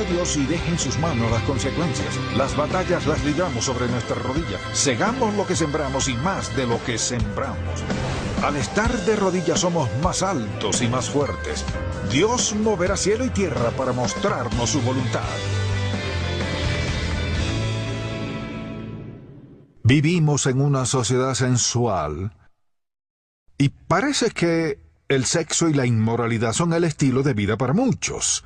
a Dios y deje en sus manos las consecuencias. Las batallas las libramos sobre nuestra rodilla. Segamos lo que sembramos y más de lo que sembramos. Al estar de rodillas somos más altos y más fuertes. Dios moverá cielo y tierra para mostrarnos su voluntad. Vivimos en una sociedad sensual y parece que el sexo y la inmoralidad son el estilo de vida para muchos.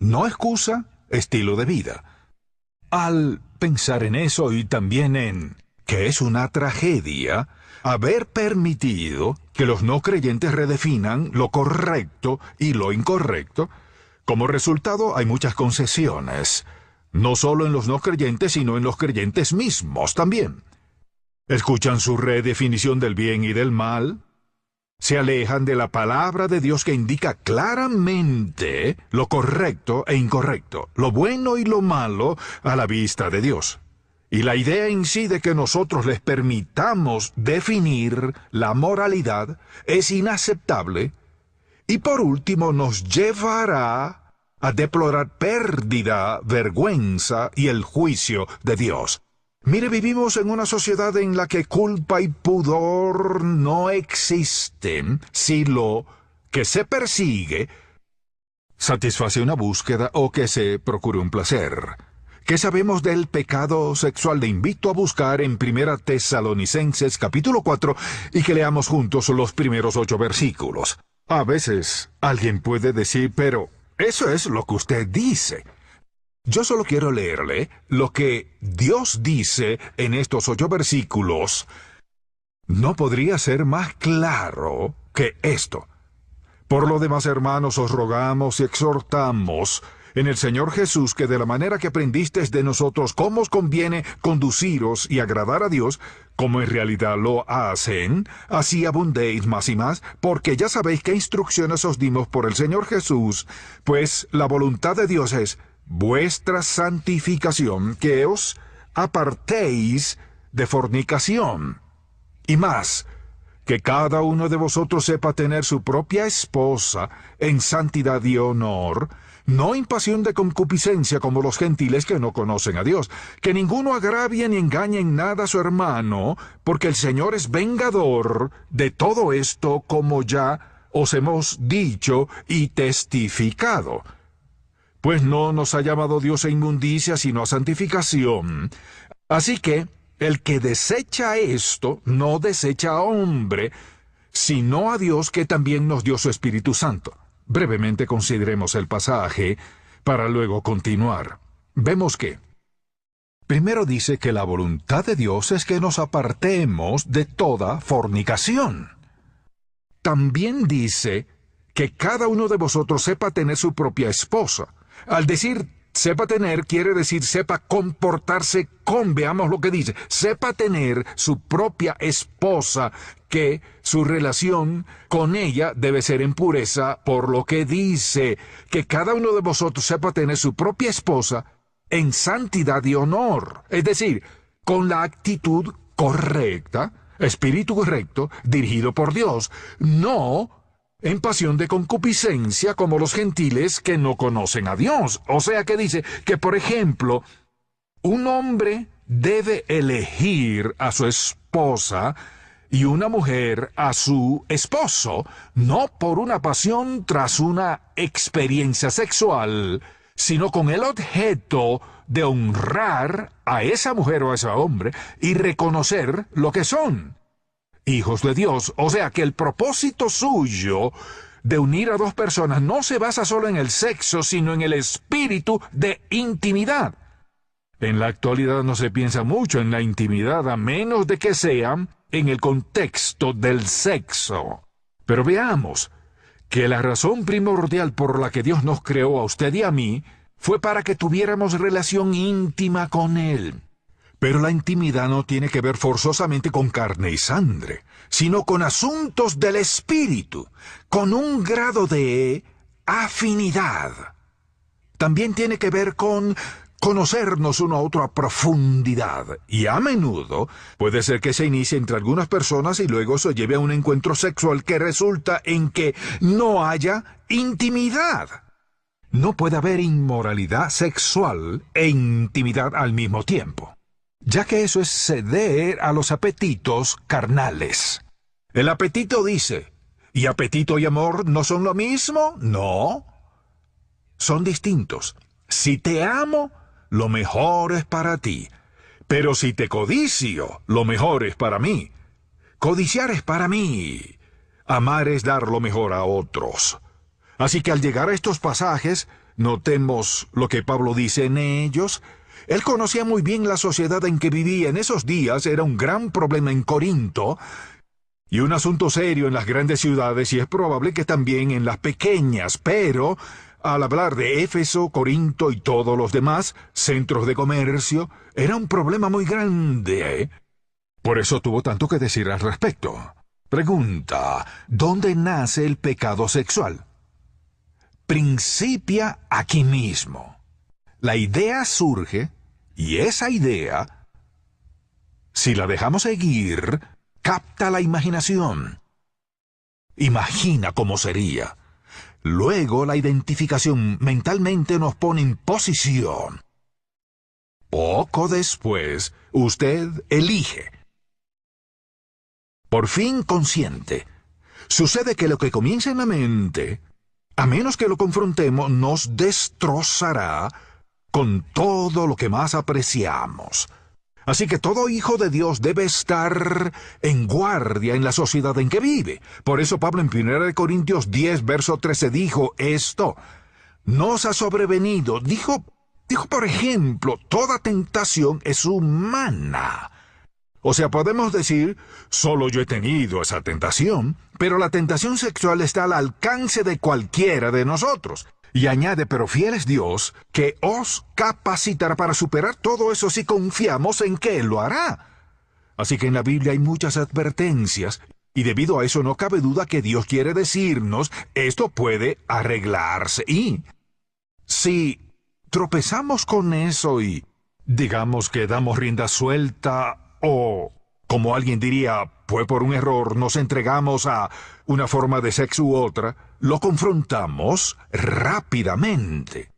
No excusa, estilo de vida. Al pensar en eso y también en que es una tragedia haber permitido que los no creyentes redefinan lo correcto y lo incorrecto, como resultado hay muchas concesiones, no solo en los no creyentes, sino en los creyentes mismos también. Escuchan su redefinición del bien y del mal, se alejan de la palabra de Dios que indica claramente lo correcto e incorrecto, lo bueno y lo malo a la vista de Dios. Y la idea en sí de que nosotros les permitamos definir la moralidad es inaceptable y por último nos llevará a deplorar pérdida, vergüenza y el juicio de Dios. Mire, vivimos en una sociedad en la que culpa y pudor no existen si lo que se persigue satisface una búsqueda o que se procure un placer. ¿Qué sabemos del pecado sexual? Le invito a buscar en 1 Tesalonicenses capítulo 4 y que leamos juntos los primeros 8 versículos. A veces alguien puede decir, pero eso es lo que usted dice. Yo solo quiero leerle lo que Dios dice en estos 8 versículos. No podría ser más claro que esto. Por lo demás, hermanos, os rogamos y exhortamos en el Señor Jesús que de la manera que aprendisteis de nosotros cómo os conviene conduciros y agradar a Dios, como en realidad lo hacen, así abundéis más y más, porque ya sabéis qué instrucciones os dimos por el Señor Jesús, pues la voluntad de Dios es vuestra santificación, que os apartéis de fornicación. Y más, que cada uno de vosotros sepa tener su propia esposa en santidad y honor, no en pasión de concupiscencia como los gentiles que no conocen a Dios, que ninguno agravie ni engañe en nada a su hermano, porque el Señor es vengador de todo esto, como ya os hemos dicho y testificado. Pues no nos ha llamado Dios a inmundicia, sino a santificación. Así que el que desecha esto, no desecha a hombre, sino a Dios que también nos dio su Espíritu Santo. Brevemente consideremos el pasaje para luego continuar. Vemos que primero dice que la voluntad de Dios es que nos apartemos de toda fornicación. También dice que cada uno de vosotros sepa tener su propia esposa. Al decir sepa tener, quiere decir sepa comportarse con, veamos lo que dice, sepa tener su propia esposa, que su relación con ella debe ser en pureza, por lo que dice que cada uno de vosotros sepa tener su propia esposa en santidad y honor, es decir, con la actitud correcta, espíritu correcto, dirigido por Dios, no en pasión de concupiscencia como los gentiles que no conocen a Dios. O sea que dice que, por ejemplo, un hombre debe elegir a su esposa y una mujer a su esposo, no por una pasión tras una experiencia sexual, sino con el objeto de honrar a esa mujer o a ese hombre y reconocer lo que son hijos de Dios. O sea que el propósito suyo de unir a dos personas no se basa solo en el sexo, sino en el espíritu de intimidad. En la actualidad no se piensa mucho en la intimidad, a menos de que sea en el contexto del sexo. Pero veamos que la razón primordial por la que Dios nos creó a usted y a mí fue para que tuviéramos relación íntima con Él. Pero la intimidad no tiene que ver forzosamente con carne y sangre, sino con asuntos del espíritu, con un grado de afinidad. También tiene que ver con conocernos uno a otro a profundidad, y a menudo puede ser que se inicie entre algunas personas y luego se lleve a un encuentro sexual que resulta en que no haya intimidad. no puede haber inmoralidad sexual e intimidad al mismo tiempo, ya que eso es ceder a los apetitos carnales. El apetito dice, ¿y apetito y amor no son lo mismo? No, son distintos. Si te amo, lo mejor es para ti. Pero si te codicio, lo mejor es para mí. Codiciar es para mí. Amar es dar lo mejor a otros. Así que al llegar a estos pasajes, notemos lo que Pablo dice en ellos. Él conocía muy bien la sociedad en que vivía en esos días. Era un gran problema en Corinto y un asunto serio en las grandes ciudades, y es probable que también en las pequeñas, pero al hablar de Éfeso, Corinto y todos los demás centros de comercio, era un problema muy grande. Por eso tuvo tanto que decir al respecto. Pregunta, ¿dónde nace el pecado sexual? Principia aquí mismo. La idea surge, y esa idea, si la dejamos seguir, capta la imaginación. Imagina cómo sería. Luego la identificación mentalmente nos pone en posición. Poco después, usted elige. Por fin consciente. Sucede que lo que comienza en la mente, a menos que lo confrontemos, nos destrozará con todo lo que más apreciamos. Así que todo hijo de Dios debe estar en guardia en la sociedad en que vive. Por eso Pablo en 1 Corintios 10, verso 13 dijo esto. Nos ha sobrevenido. Dijo por ejemplo, toda tentación es humana. O sea, podemos decir, solo yo he tenido esa tentación, pero la tentación sexual está al alcance de cualquiera de nosotros. Y añade, pero fiel es Dios, que os capacitará para superar todo eso si confiamos en que Él lo hará. Así que en la Biblia hay muchas advertencias, y debido a eso no cabe duda que Dios quiere decirnos, esto puede arreglarse. Y si tropezamos con eso y digamos que damos rienda suelta, o como alguien diría, fue por un error, nos entregamos a una forma de sexo u otra, lo confrontamos rápidamente.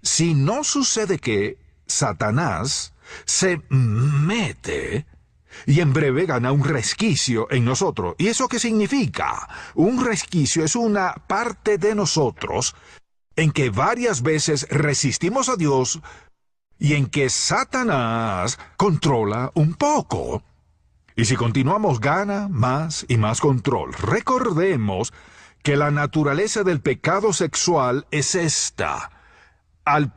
Si no sucede que Satanás se mete y en breve gana un resquicio en nosotros. ¿Y eso qué significa? Un resquicio es una parte de nosotros en que varias veces resistimos a Dios y en que Satanás controla un poco. Y si continuamos, gana más y más control. Recordemos que la naturaleza del pecado sexual es esta. Al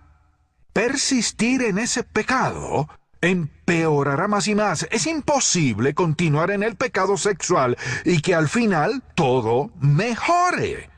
persistir en ese pecado, empeorará más y más. Es imposible continuar en el pecado sexual y que al final todo mejore.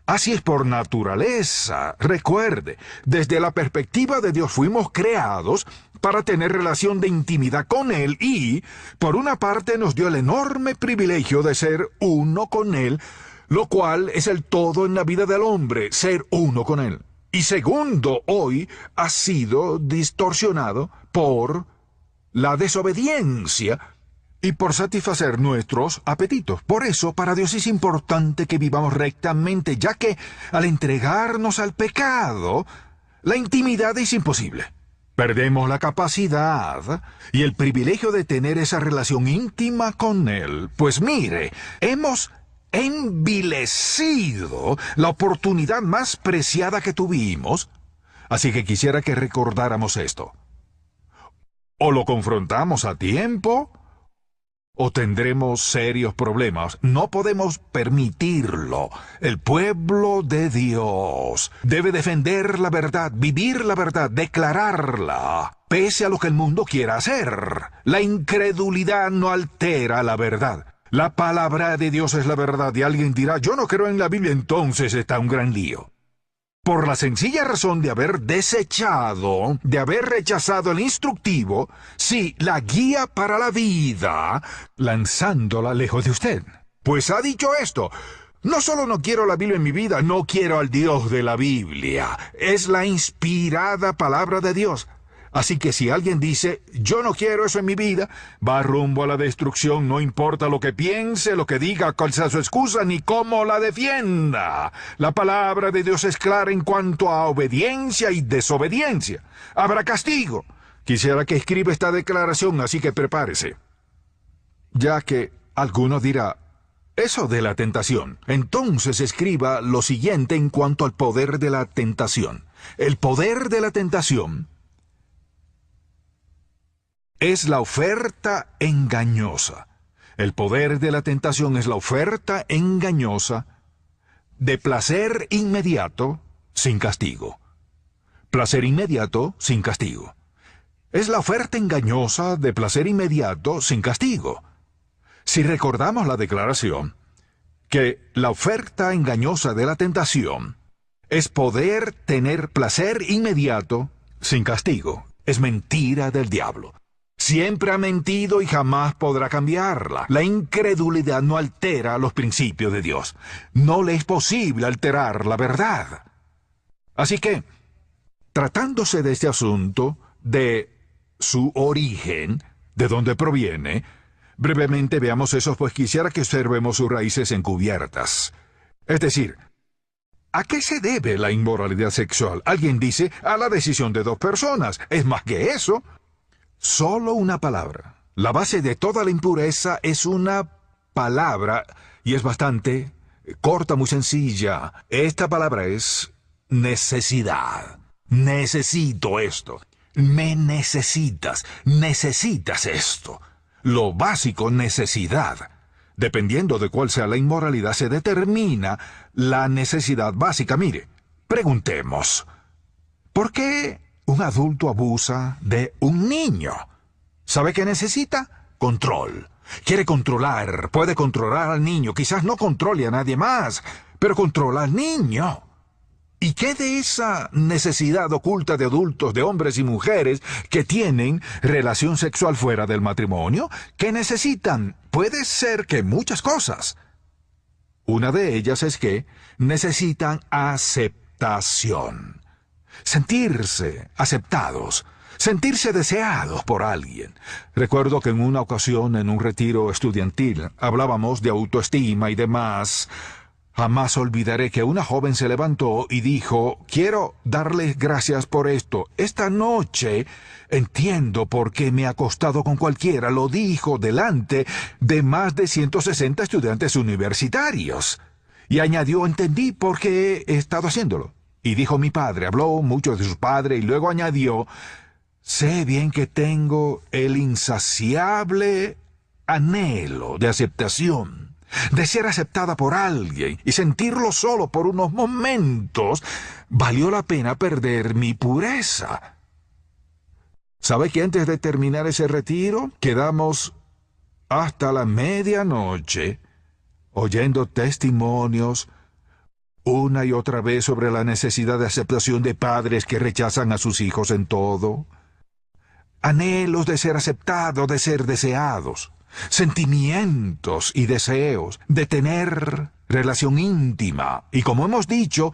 Así es por naturaleza. Recuerde, desde la perspectiva de Dios fuimos creados para tener relación de intimidad con Él y, por una parte, nos dio el enorme privilegio de ser uno con Él, lo cual es el todo en la vida del hombre, ser uno con Él. Y segundo, hoy ha sido distorsionado por la desobediencia y por satisfacer nuestros apetitos. Por eso, para Dios es importante que vivamos rectamente, ya que al entregarnos al pecado, la intimidad es imposible. Perdemos la capacidad y el privilegio de tener esa relación íntima con Él. Pues mire, hemos envilecido la oportunidad más preciada que tuvimos, así que quisiera que recordáramos esto. O lo confrontamos a tiempo, o tendremos serios problemas. No podemos permitirlo. El pueblo de Dios debe defender la verdad, vivir la verdad, declararla, pese a lo que el mundo quiera hacer. La incredulidad no altera la verdad. La palabra de Dios es la verdad, y alguien dirá, yo no creo en la Biblia, entonces está un gran lío. Por la sencilla razón de haber desechado, de haber rechazado el instructivo, sí, la guía para la vida, lanzándola lejos de usted. Pues ha dicho esto, no solo no quiero la Biblia en mi vida, no quiero al Dios de la Biblia. Es la inspirada palabra de Dios. Así que si alguien dice, yo no quiero eso en mi vida, va rumbo a la destrucción, no importa lo que piense, lo que diga, cuál sea su excusa, ni cómo la defienda. La palabra de Dios es clara en cuanto a obediencia y desobediencia. Habrá castigo. Quisiera que escriba esta declaración, así que prepárese. Ya que alguno dirá, eso de la tentación. Entonces escriba lo siguiente en cuanto al poder de la tentación. El poder de la tentación es la oferta engañosa. El poder de la tentación es la oferta engañosa de placer inmediato sin castigo. Placer inmediato sin castigo. Es la oferta engañosa de placer inmediato sin castigo. Si recordamos la declaración, que la oferta engañosa de la tentación es poder tener placer inmediato sin castigo. Es mentira del diablo. Siempre ha mentido y jamás podrá cambiarla. La incredulidad no altera los principios de Dios. No le es posible alterar la verdad. Así que, tratándose de este asunto, de su origen, de dónde proviene, brevemente veamos eso, pues quisiera que observemos sus raíces encubiertas. Es decir, ¿a qué se debe la inmoralidad sexual? Alguien dice, a la decisión de dos personas. Es más que eso. Solo una palabra. La base de toda la impureza es una palabra, y es bastante corta, muy sencilla. Esta palabra es necesidad. Necesito esto. Me necesitas. Necesitas esto. Lo básico, necesidad. Dependiendo de cuál sea la inmoralidad, se determina la necesidad básica. Mire, preguntemos, ¿por qué un adulto abusa de un niño? ¿Sabe qué necesita? Control. Quiere controlar, puede controlar al niño. Quizás no controle a nadie más, pero controla al niño. ¿Y qué de esa necesidad oculta de adultos, de hombres y mujeres que tienen relación sexual fuera del matrimonio? ¿Qué necesitan? Puede ser que muchas cosas. Una de ellas es que necesitan aceptación. Sentirse aceptados, sentirse deseados por alguien. Recuerdo que en una ocasión, en un retiro estudiantil, hablábamos de autoestima y demás. Jamás olvidaré que una joven se levantó y dijo, quiero darles gracias por esto. Esta noche entiendo por qué me he acostado con cualquiera. Lo dijo delante de más de 160 estudiantes universitarios. Y añadió, entendí por qué he estado haciéndolo. Y dijo mi padre, habló mucho de su padre y luego añadió, sé bien que tengo el insaciable anhelo de aceptación, de ser aceptada por alguien, y sentirlo solo por unos momentos valió la pena perder mi pureza. ¿Sabe que antes de terminar ese retiro quedamos hasta la medianoche oyendo testimonios una y otra vez sobre la necesidad de aceptación de padres que rechazan a sus hijos en todo? Anhelos de ser aceptados, de ser deseados. Sentimientos y deseos de tener relación íntima. Y como hemos dicho,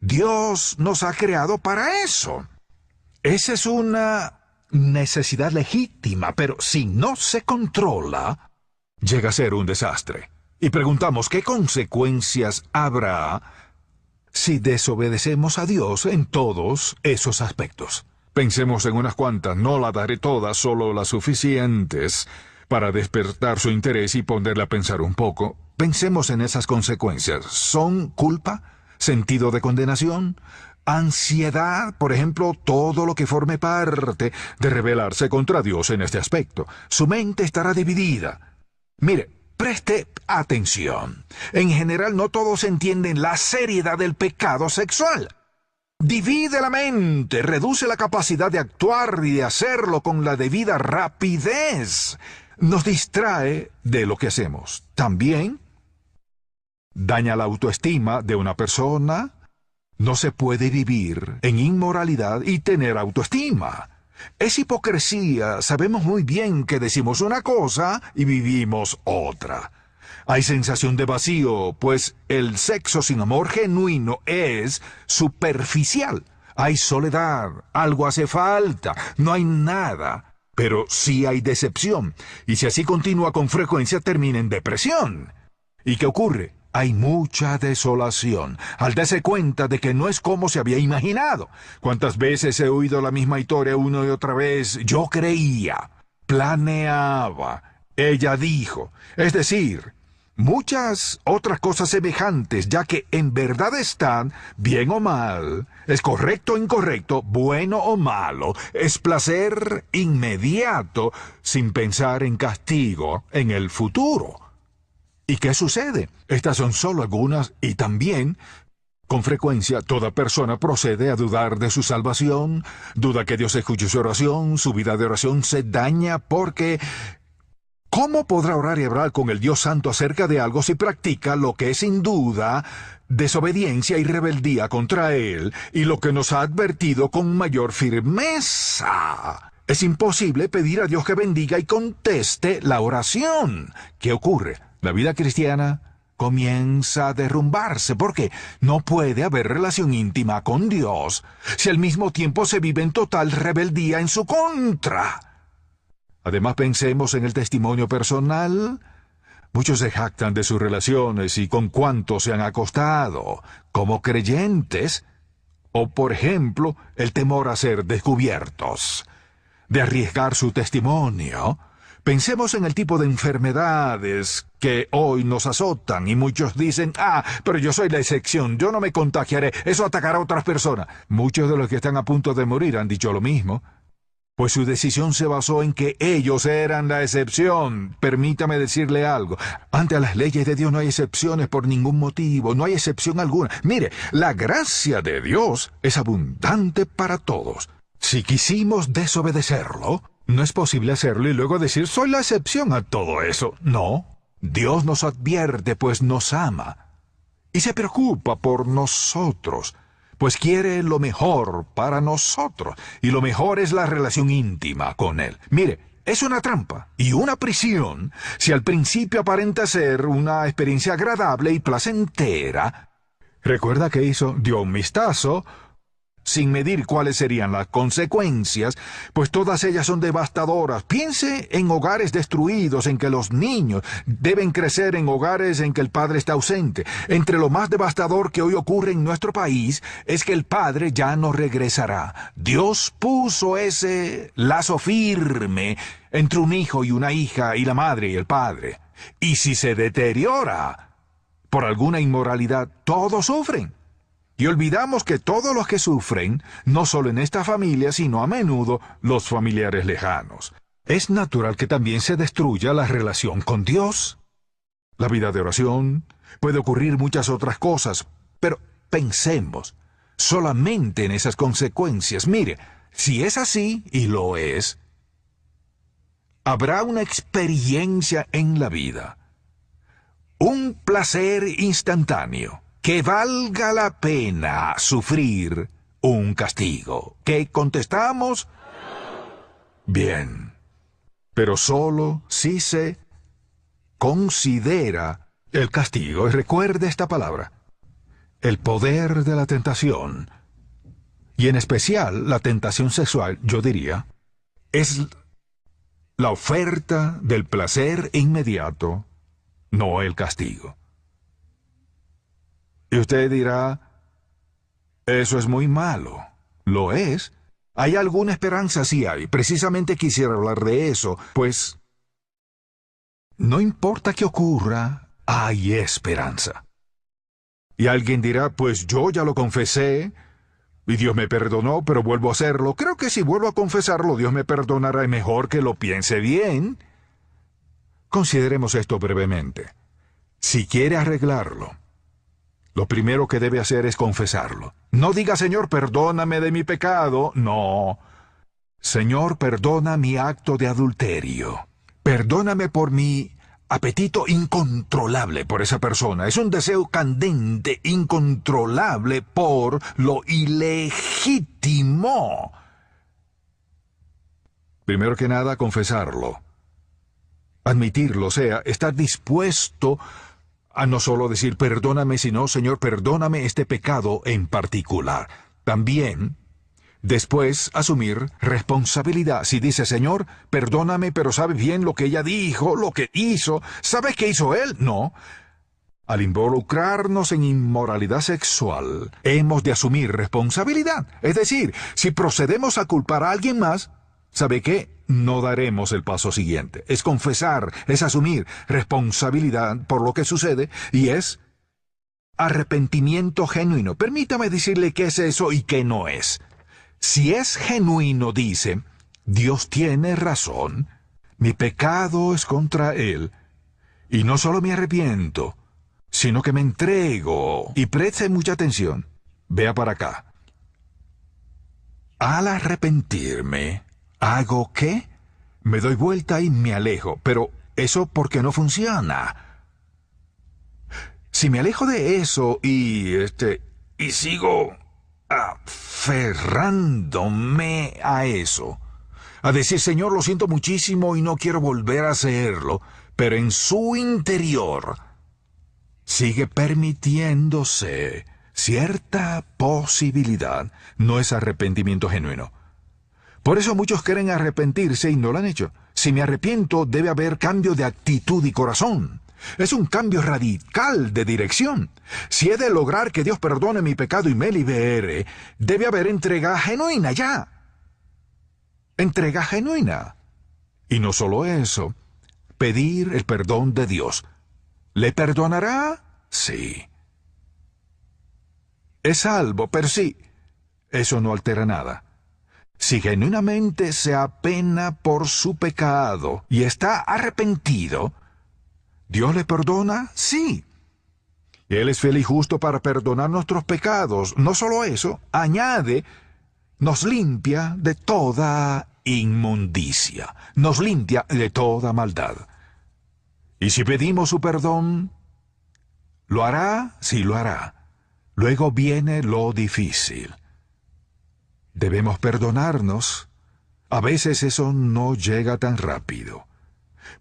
Dios nos ha creado para eso. Esa es una necesidad legítima, pero si no se controla, llega a ser un desastre. Y preguntamos, ¿qué consecuencias habrá si desobedecemos a Dios en todos esos aspectos? Pensemos en unas cuantas, no las daré todas, solo las suficientes para despertar su interés y ponerle a pensar un poco. Pensemos en esas consecuencias. ¿Son culpa? ¿Sentido de condenación? ¿Ansiedad? Por ejemplo, todo lo que forme parte de rebelarse contra Dios en este aspecto. Su mente estará dividida. Mire, preste atención. En general, no todos entienden la seriedad del pecado sexual. Divide la mente, reduce la capacidad de actuar y de hacerlo con la debida rapidez. Nos distrae de lo que hacemos. También daña la autoestima de una persona. No se puede vivir en inmoralidad y tener autoestima. Es hipocresía. Sabemos muy bien que decimos una cosa y vivimos otra. Hay sensación de vacío, pues el sexo sin amor genuino es superficial. Hay soledad, algo hace falta, no hay nada. Pero sí hay decepción, y si así continúa con frecuencia termina en depresión. ¿Y qué ocurre? Hay mucha desolación, al darse cuenta de que no es como se había imaginado. ¿Cuántas veces he oído la misma historia una y otra vez? Yo creía, planeaba, ella dijo. Es decir, muchas otras cosas semejantes, ya que en verdad están, bien o mal, es correcto o incorrecto, bueno o malo, es placer inmediato, sin pensar en castigo en el futuro. ¿Y qué sucede? Estas son solo algunas, y también, con frecuencia, toda persona procede a dudar de su salvación, duda que Dios escuche su oración, su vida de oración se daña porque ¿cómo podrá orar y hablar con el Dios Santo acerca de algo si practica lo que es sin duda desobediencia y rebeldía contra Él y lo que nos ha advertido con mayor firmeza? Es imposible pedir a Dios que bendiga y conteste la oración. ¿Qué ocurre? La vida cristiana comienza a derrumbarse porque no puede haber relación íntima con Dios si al mismo tiempo se vive en total rebeldía en su contra. Además, pensemos en el testimonio personal. Muchos se jactan de sus relaciones y con cuánto se han acostado, como creyentes, o por ejemplo, el temor a ser descubiertos, de arriesgar su testimonio. Pensemos en el tipo de enfermedades que hoy nos azotan y muchos dicen, pero yo soy la excepción, yo no me contagiaré, eso atacará a otras personas. Muchos de los que están a punto de morir han dicho lo mismo. Pues su decisión se basó en que ellos eran la excepción. Permítame decirle algo. Ante las leyes de Dios no hay excepciones por ningún motivo, no hay excepción alguna. Mire, la gracia de Dios es abundante para todos. Si quisimos desobedecerlo, no es posible hacerlo y luego decir, soy la excepción a todo eso. No, Dios nos advierte, pues nos ama. Y se preocupa por nosotros, pues quiere lo mejor para nosotros. Y lo mejor es la relación íntima con Él. Mire, es una trampa y una prisión si al principio aparenta ser una experiencia agradable y placentera. Recuerda que dio un vistazo sin medir cuáles serían las consecuencias, pues todas ellas son devastadoras. Piense en hogares destruidos, en que los niños deben crecer en hogares en que el padre está ausente. Entre lo más devastador que hoy ocurre en nuestro país es que el padre ya no regresará. Dios puso ese lazo firme entre un hijo y una hija y la madre y el padre. Y si se deteriora por alguna inmoralidad, todos sufren. Y olvidamos que todos los que sufren, no solo en esta familia, sino a menudo los familiares lejanos. Es natural que también se destruya la relación con Dios. La vida de oración, puede ocurrir muchas otras cosas, pero pensemos solamente en esas consecuencias. Mire, si es así, y lo es, habrá una experiencia en la vida, un placer instantáneo, que valga la pena sufrir un castigo. ¿Qué contestamos? Bien, pero solo si se considera el castigo. Y recuerde esta palabra, el poder de la tentación, y en especial la tentación sexual, yo diría, es la oferta del placer inmediato, no el castigo. Y usted dirá, eso es muy malo. ¿Lo es? ¿Hay alguna esperanza? Sí hay. Precisamente quisiera hablar de eso, pues no importa qué ocurra, hay esperanza. Y alguien dirá, pues yo ya lo confesé, y Dios me perdonó, pero vuelvo a hacerlo. Creo que si vuelvo a confesarlo, Dios me perdonará y mejor que lo piense bien. Consideremos esto brevemente. Si quiere arreglarlo, lo primero que debe hacer es confesarlo. No diga, Señor, perdóname de mi pecado. No. Señor, perdona mi acto de adulterio. Perdóname por mi apetito incontrolable por esa persona. Es un deseo candente, incontrolable por lo ilegítimo. Primero que nada, confesarlo. Admitirlo, o sea, estar dispuesto a no solo decir perdóname, sino Señor, perdóname este pecado en particular. También Después, asumir responsabilidad. Si dice, Señor, perdóname, pero ¿sabes bien lo que ella dijo, lo que hizo? ¿Sabes qué hizo él? No. Al involucrarnos en inmoralidad sexual, hemos de asumir responsabilidad. Es decir, si procedemos a culpar a alguien más, ¿sabe qué? No daremos el paso siguiente. Es confesar, es asumir responsabilidad por lo que sucede y es arrepentimiento genuino. Permítame decirle qué es eso y qué no es. Si es genuino, dice, Dios tiene razón, mi pecado es contra Él, y no solo me arrepiento, sino que me entrego. Y preste mucha atención. Vea para acá. Al arrepentirme, ¿hago qué? Me doy vuelta y me alejo, pero eso porque no funciona. Si me alejo de eso y sigo aferrándome a eso, a decir, Señor, lo siento muchísimo y no quiero volver a hacerlo, pero en su interior sigue permitiéndose cierta posibilidad, no es arrepentimiento genuino. Por eso muchos quieren arrepentirse y no lo han hecho. Si me arrepiento, debe haber cambio de actitud y corazón. Es un cambio radical de dirección. Si he de lograr que Dios perdone mi pecado y me libere, debe haber entrega genuina ya. Entrega genuina. Y no solo eso, pedir el perdón de Dios. ¿Le perdonará? Sí. Es salvo, pero sí, eso no altera nada. Si genuinamente se apena por su pecado y está arrepentido, ¿Dios le perdona? Sí. Él es fiel y justo para perdonar nuestros pecados. No solo eso, añade, nos limpia de toda inmundicia, nos limpia de toda maldad. Y si pedimos su perdón, ¿lo hará? Sí, lo hará. Luego viene lo difícil. Debemos perdonarnos. A veces eso no llega tan rápido.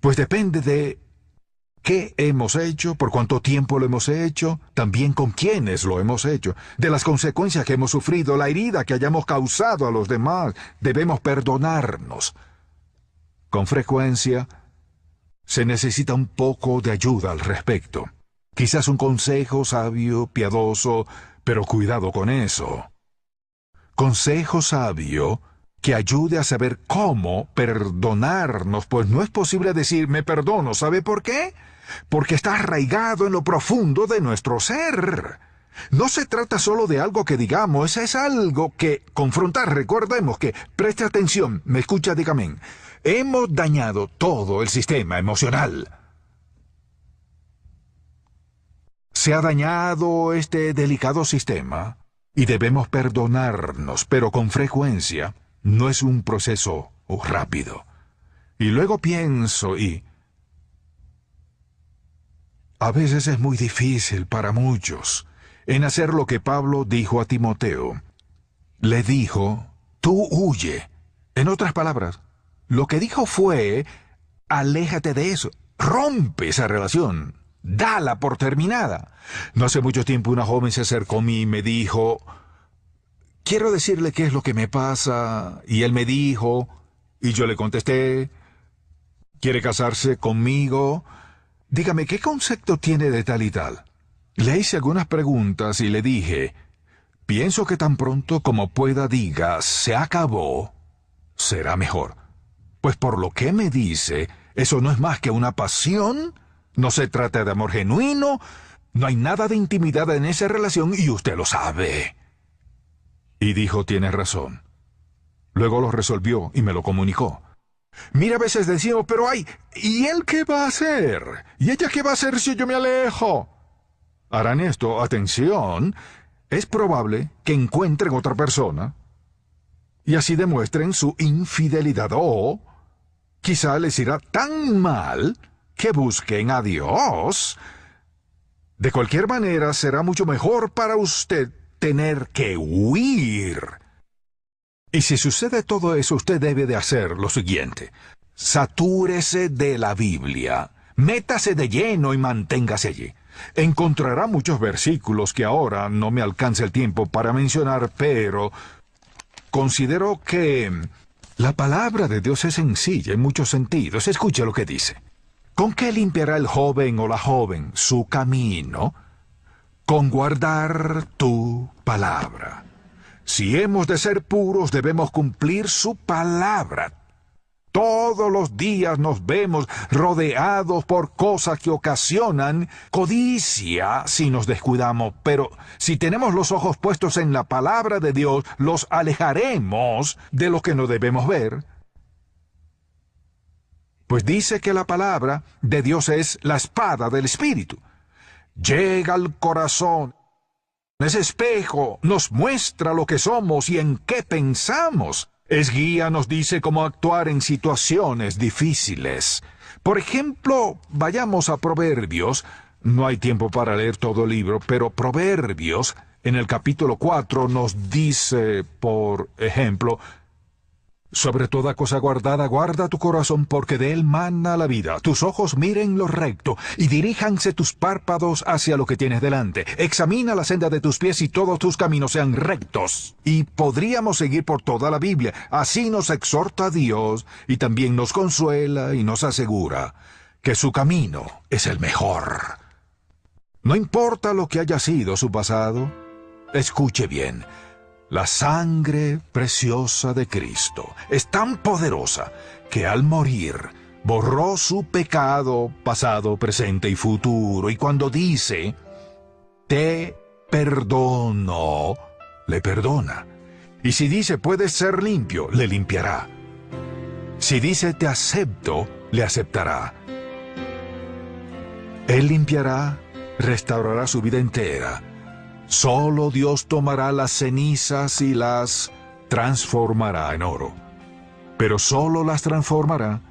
Pues depende de qué hemos hecho, por cuánto tiempo lo hemos hecho, también con quiénes lo hemos hecho, de las consecuencias que hemos sufrido, la herida que hayamos causado a los demás. Debemos perdonarnos. Con frecuencia, se necesita un poco de ayuda al respecto. Quizás un consejo sabio, piadoso, pero cuidado con eso. Consejo sabio que ayude a saber cómo perdonarnos, pues no es posible decir me perdono. ¿Sabe por qué? Porque está arraigado en lo profundo de nuestro ser. No se trata solo de algo que digamos, es algo que confrontar. Recordemos que, preste atención, me escucha, dígame, hemos dañado todo el sistema emocional. Se ha dañado este delicado sistema y debemos perdonarnos, pero con frecuencia no es un proceso rápido. Y luego pienso a veces es muy difícil para muchos en hacer lo que Pablo dijo a Timoteo. Le dijo, tú huye. En otras palabras, lo que dijo fue, aléjate de eso, rompe esa relación, dala por terminada. No hace mucho tiempo una joven se acercó a mí y me dijo, quiero decirle qué es lo que me pasa. Y él me dijo, y yo le contesté, ¿quiere casarse conmigo? Dígame, ¿qué concepto tiene de tal y tal? Le hice algunas preguntas y le dije, pienso que tan pronto como pueda diga, se acabó, será mejor. Pues por lo que me dice, eso no es más que una pasión, no se trata de amor genuino, no hay nada de intimidad en esa relación y usted lo sabe. Y dijo, tiene razón. Luego lo resolvió y me lo comunicó. Mira, a veces decimos, pero ¿y él qué va a hacer? ¿Y ella qué va a hacer si yo me alejo? Harán esto, atención, es probable que encuentren otra persona y así demuestren su infidelidad o quizá les irá tan mal que busquen a Dios. De cualquier manera, será mucho mejor para usted tener que huir. Y si sucede todo eso, usted debe de hacer lo siguiente. Satúrese de la Biblia. Métase de lleno y manténgase allí. Encontrará muchos versículos que ahora no me alcanza el tiempo para mencionar, pero considero que la palabra de Dios es sencilla en muchos sentidos. Escuche lo que dice. ¿Con qué limpiará el joven o la joven su camino? Con guardar tu palabra. Si hemos de ser puros, debemos cumplir su palabra. Todos los días nos vemos rodeados por cosas que ocasionan codicia si nos descuidamos, pero si tenemos los ojos puestos en la palabra de Dios, los alejaremos de lo que no debemos ver. Pues dice que la palabra de Dios es la espada del Espíritu. Llega al corazón. Es espejo, nos muestra lo que somos y en qué pensamos. Es guía, nos dice cómo actuar en situaciones difíciles. Por ejemplo, vayamos a Proverbios. No hay tiempo para leer todo el libro, pero Proverbios, en el capítulo 4, nos dice, por ejemplo, sobre toda cosa guardada, guarda tu corazón, porque de él mana la vida. Tus ojos miren lo recto, y diríjanse tus párpados hacia lo que tienes delante. Examina la senda de tus pies, y todos tus caminos sean rectos. Y podríamos seguir por toda la Biblia. Así nos exhorta Dios, y también nos consuela y nos asegura que su camino es el mejor. No importa lo que haya sido su pasado, escuche bien. La sangre preciosa de Cristo es tan poderosa que al morir borró su pecado pasado, presente y futuro. Y cuando dice, te perdono, le perdona. Y si dice, puedes ser limpio, le limpiará. Si dice, te acepto, le aceptará. Él limpiará, restaurará su vida entera. Solo Dios tomará las cenizas y las transformará en oro. Pero solo las transformará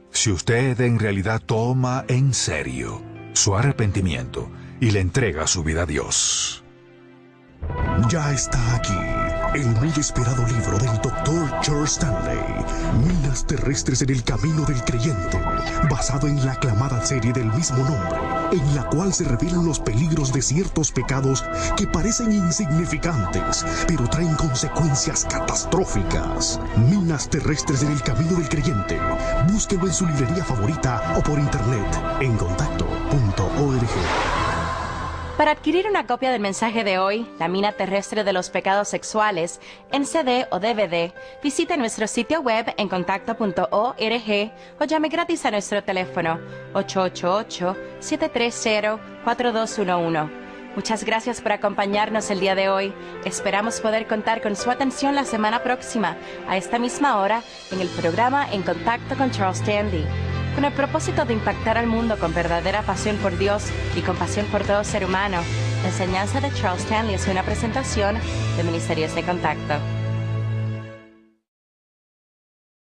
si usted en realidad toma en serio su arrepentimiento y le entrega su vida a Dios. Ya está aquí el muy esperado libro del Dr. Charles Stanley, Minas Terrestres en el Camino del Creyente, basado en la aclamada serie del mismo nombre, en la cual se revelan los peligros de ciertos pecados que parecen insignificantes, pero traen consecuencias catastróficas. Minas Terrestres en el Camino del Creyente. Búsquelo en su librería favorita o por internet en contacto.org. Para adquirir una copia del mensaje de hoy, La mina terrestre de los pecados sexuales, en CD o DVD, visite nuestro sitio web en contacto.org o llame gratis a nuestro teléfono 888-730-4211. Muchas gracias por acompañarnos el día de hoy. Esperamos poder contar con su atención la semana próxima, a esta misma hora, en el programa En Contacto con Charles Stanley. Con el propósito de impactar al mundo con verdadera pasión por Dios y compasión por todo ser humano, la enseñanza de Charles Stanley es una presentación de Ministerios de Contacto.